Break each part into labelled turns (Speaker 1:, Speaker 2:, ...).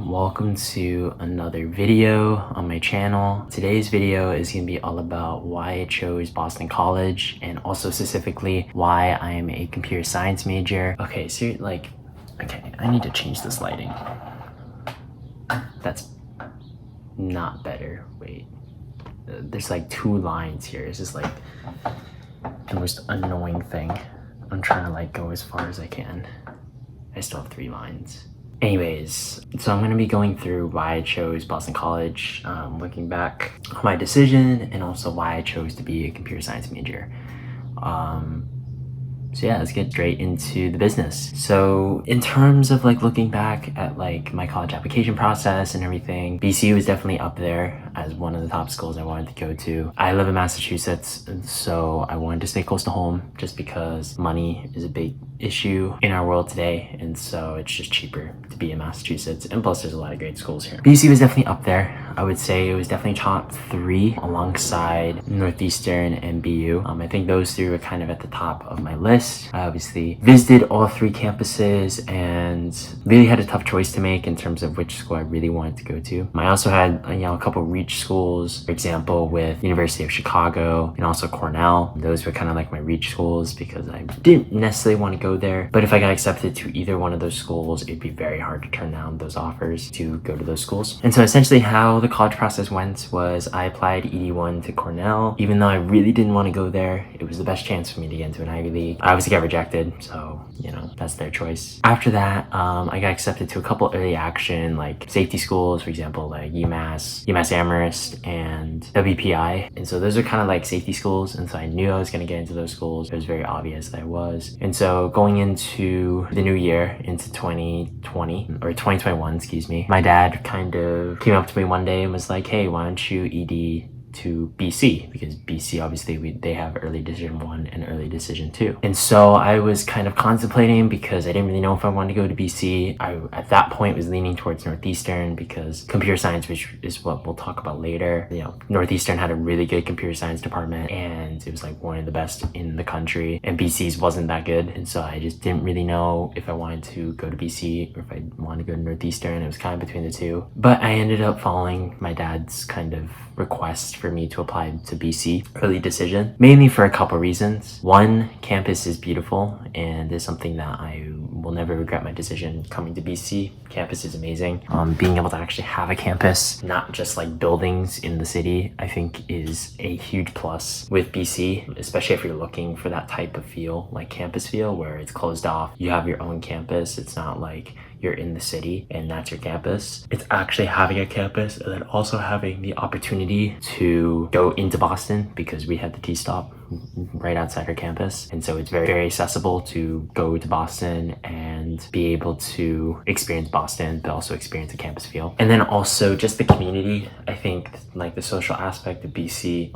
Speaker 1: Welcome to another video on my channel. Today's video is going to be all about why I chose Boston College and also specifically why I am a computer science major. Okay, so okay, I need to change this lighting. That's not better. Wait, there's like two lines here. It's just like the most annoying thing. I'm trying to like go as far as I can. I still have 3 lines. Anyways, so I'm going to be going through why I chose Boston College, looking back on my decision, and also why I chose to be a computer science major. So yeah, let's get straight into the business. So in terms of like looking back at like my college application process and everything, BC was definitely up there as one of the top schools I wanted to go to. I live in Massachusetts, and so I wanted to stay close to home just because money is a big issue in our world today, and so it's just cheaper to be in Massachusetts, and plus there's a lot of great schools here. BC was definitely up there. I would say it was definitely top 3 alongside Northeastern and BU. I think those 3 were kind of at the top of my list. I obviously visited all 3 campuses and really had a tough choice to make in terms of which school I really wanted to go to. I also had a couple reach schools, for example with University of Chicago and also Cornell. Those were kind of like my reach schools because I didn't necessarily want to go there, but if I got accepted to either one of those schools, it'd be very hard to turn down those offers to go to those schools. And so essentially how the college process went was I applied ED1 to Cornell. Even though I really didn't want to go there, it was the best chance for me to get into an Ivy League. I obviously got rejected, so that's their choice. After that, I got accepted to a couple early action like safety schools, for example like UMass Amherst, and WPI. And so those are kind of like safety schools, and so I knew I was going to get into those schools. It was very obvious that I was. And so going into the new year, into 2020 or 2021, excuse me, my dad kind of came up to me one day and was like, hey, why don't you ED to BC, because BC obviously they have early decision 1 and early decision 2. And so I was kind of contemplating because I didn't really know if I wanted to go to BC. I at that point was leaning towards Northeastern because computer science, which is what we'll talk about later, Northeastern had a really good computer science department and it was like one of the best in the country, and BC's wasn't that good. And so I just didn't really know if I wanted to go to BC or if I wanted to go to Northeastern. It was kind of between the two, but I ended up following my dad's kind of request for me to apply to BC early decision, mainly for a couple reasons. One, campus is beautiful and is something that I will never regret my decision coming to BC. Campus is amazing. Being able to actually have a campus, not just like buildings in the city, I think is a huge plus with BC, especially if you're looking for that type of feel, like campus feel, where it's closed off. You have your own campus. It's not like you're in the city and that's your campus. It's actually having a campus and then also having the opportunity to go into Boston, because we had the T-stop right outside our campus, and so it's very, very accessible to go to Boston and be able to experience Boston but also experience the campus feel. And then also just the community. I think like the social aspect of BC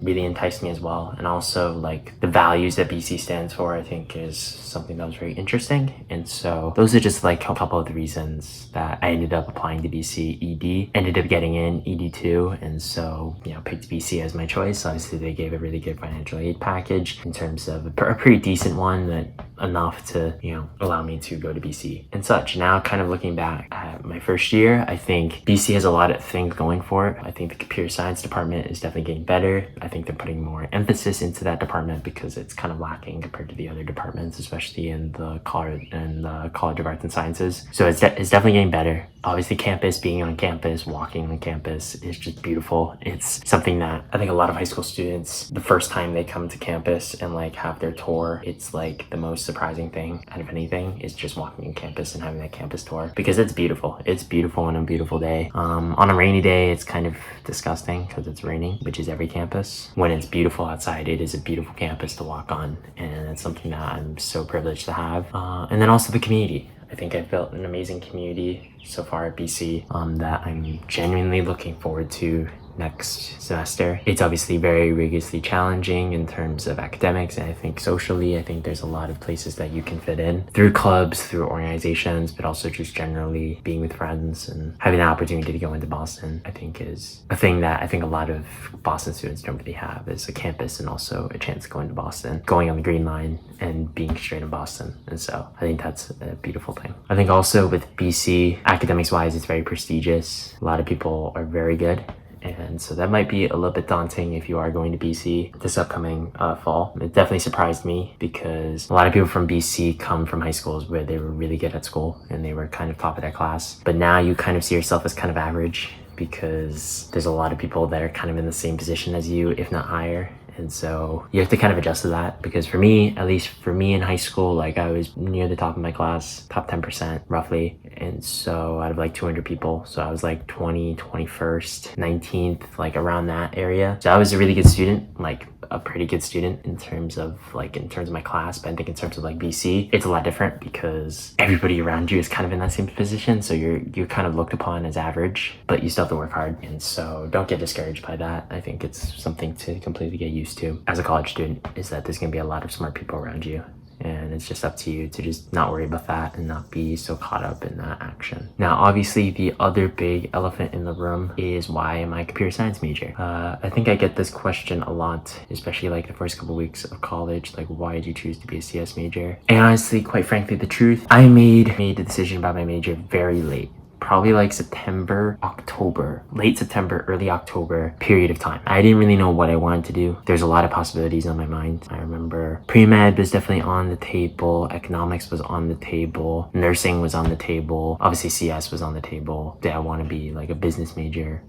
Speaker 1: really enticed me as well, and also like the values that BC stands for I think is something that was very interesting. And so those are just like a couple of the reasons that I ended up applying to BC ED, ended up getting in ED2, and so picked BC as my choice. Obviously they gave a really good financial aid package in terms of a pretty decent one, that enough to allow me to go to BC and such. Now kind of looking back at my first year, I think BC has a lot of things going for it. I think the computer science department is definitely getting better. I think they're putting more emphasis into that department because it's kind of lacking compared to the other departments, especially in the College of Arts and Sciences. So it's definitely getting better. Obviously being on campus, walking on campus is just beautiful. It's something that I think a lot of high school students, the first time they come to campus and like have their tour, it's like the most surprising thing out of anything is just walking on campus and having that campus tour, because it's beautiful. It's beautiful on a beautiful day. On a rainy day, it's kind of disgusting because it's raining, which is every campus. When it's beautiful outside, it is a beautiful campus to walk on, and it's something that I'm so privileged to have. And then also the community. I think I've built an amazing community so far at BC that I'm genuinely looking forward to next semester. It's obviously very rigorously challenging in terms of academics, and I think socially, I think there's a lot of places that you can fit in through clubs, through organizations, but also just generally being with friends and having the opportunity to go into Boston, I think is a thing that I think a lot of Boston students don't really have, is a campus and also a chance to go into Boston, going on the Green Line and being straight in Boston. And so I think that's a beautiful thing. I think also with BC, academics wise, it's very prestigious. A lot of people are very good. And so that might be a little bit daunting if you are going to BC this upcoming fall. It definitely surprised me because a lot of people from BC come from high schools where they were really good at school and they were kind of top of their class. But now you kind of see yourself as kind of average because there's a lot of people that are kind of in the same position as you, if not higher. And so you have to kind of adjust to that, because for me, at least for me in high school, like I was near the top of my class, top 10% roughly. And so out of like 200 people, so I was like 21st, 19th, like around that area. So I was a really good student, like a pretty good student in terms of my class. But I think in terms of like BC, it's a lot different because everybody around you is kind of in that same position. So you're kind of looked upon as average, but you still have to work hard. And so don't get discouraged by that. I think it's something to completely get used to as a college student, is that there's going to be a lot of smart people around you. And it's just up to you to just not worry about that and not be so caught up in that action. Now, obviously, the other big elephant in the room is, why am I a computer science major? I think I get this question a lot, especially like the first couple weeks of college, like, why did you choose to be a CS major? And honestly, quite frankly, the truth, I made the decision about my major very late. Probably like September, October, late September, early October period of time. I didn't really know what I wanted to do. There's a lot of possibilities on my mind. I remember pre-med was definitely on the table. Economics was on the table. Nursing was on the table. Obviously CS was on the table. Did I want to be like a business major?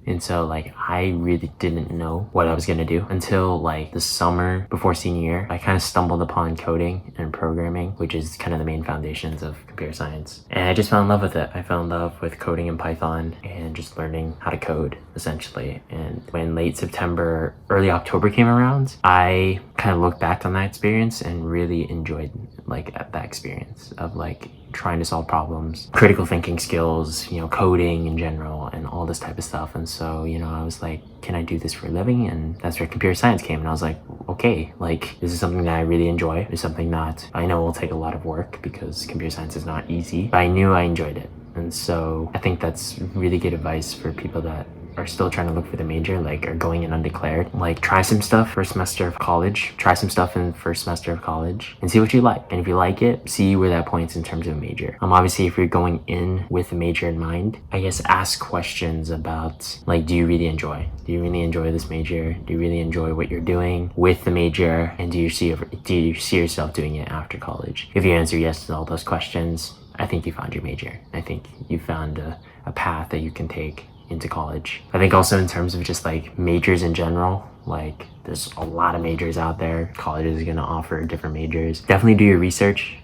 Speaker 1: And so like I really didn't know what I was gonna do until like the summer before senior year. I kind of stumbled upon coding and programming, which is kind of the main foundations of computer science. And I just fell in love with it. I fell in love with coding in Python and just learning how to code essentially. And when late September, early October came around, I kind of looked back on that experience and really enjoyed like that experience of like trying to solve problems, critical thinking skills, coding in general and all this type of stuff. And so, I was like, can I do this for a living? And that's where computer science came. And I was like, okay, like this is something that I really enjoy. It's something that I know will take a lot of work because computer science is not easy, but I knew I enjoyed it. And so I think that's really good advice for people that are still trying to look for the major, like are going in undeclared. Like try some stuff first semester of college, try some stuff in first semester of college and see what you like. And if you like it, see where that points in terms of a major. Obviously if you're going in with a major in mind, I guess ask questions about like, do you really enjoy this major? Do you really enjoy what you're doing with the major? And do you see yourself doing it after college? If you answer yes to all those questions, I think you found your major. I think you found a path that you can take into college. I think also in terms of just like majors in general, like there's a lot of majors out there. Colleges are going to offer different majors. Definitely do your research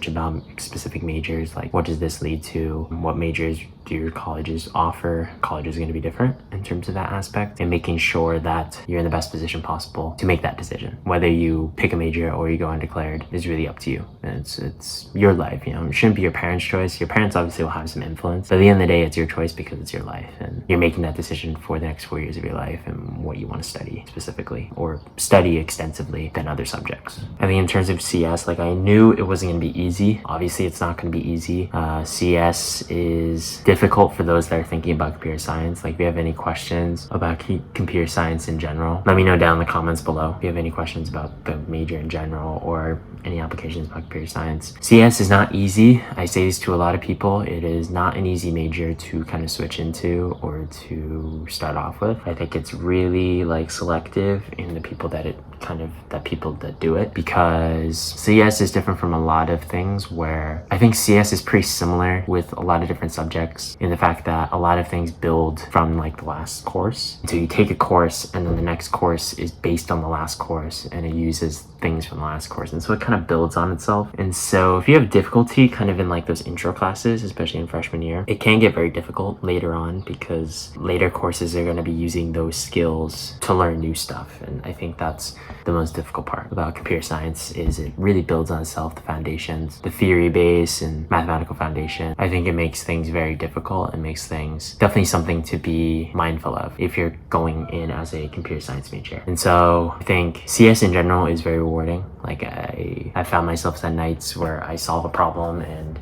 Speaker 1: about specific majors. Like what does this lead to? What majors do your colleges offer? Colleges are going to be different in terms of that aspect, and making sure that you're in the best position possible to make that decision. Whether you pick a major or you go undeclared is really up to you. And it's your life, It shouldn't be your parents' choice. Your parents obviously will have some influence, but at the end of the day, it's your choice because it's your life and you're making that decision for the next 4 years of your life and what you want to study specifically, or study extensively than other subjects. I think in terms of CS, like I knew it wasn't going to be easy. Obviously it's not going to be easy. CS is difficult for those that are thinking about computer science. Like if you have any questions about computer science in general, let me know down in the comments below if you have any questions about the major in general or any applications about computer science. CS is not easy. I say this to a lot of people. It is not an easy major to kind of switch into or to start off with. I think it's really like selective in the people that do it, because CS is different from a lot of things, where I think CS is pretty similar with a lot of different subjects in the fact that a lot of things build from like the last course. So you take a course and then the next course is based on the last course and it uses things from the last course, and so it kind of builds on itself. And so if you have difficulty kind of in like those intro classes, especially in freshman year, it can get very difficult later on because later courses are going to be using those skills to learn new stuff. And I think that's the most difficult part about computer science is it really builds on itself, the foundations, the theory base and mathematical foundation. I think it makes things very difficult and makes things definitely something to be mindful of if you're going in as a computer science major. And so I think CS in general is very rewarding. Like I found myself at nights where I solve a problem and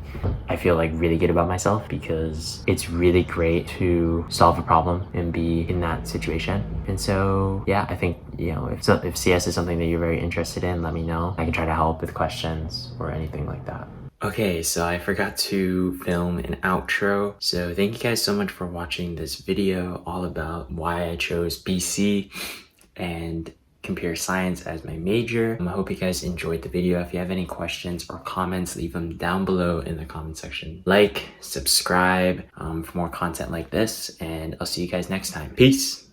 Speaker 1: I feel like really good about myself because it's really great to solve a problem and be in that situation. And so yeah, I think, you know, if CS is something that you're very interested in, let me know. I can try to help with questions or anything like that. Okay, so I forgot to film an outro. So thank you guys so much for watching this video all about why I chose BC and computer science as my major. I hope you guys enjoyed the video. If you have any questions or comments, leave them down below in the comment section. Like, subscribe for more content like this, and I'll see you guys next time. Peace!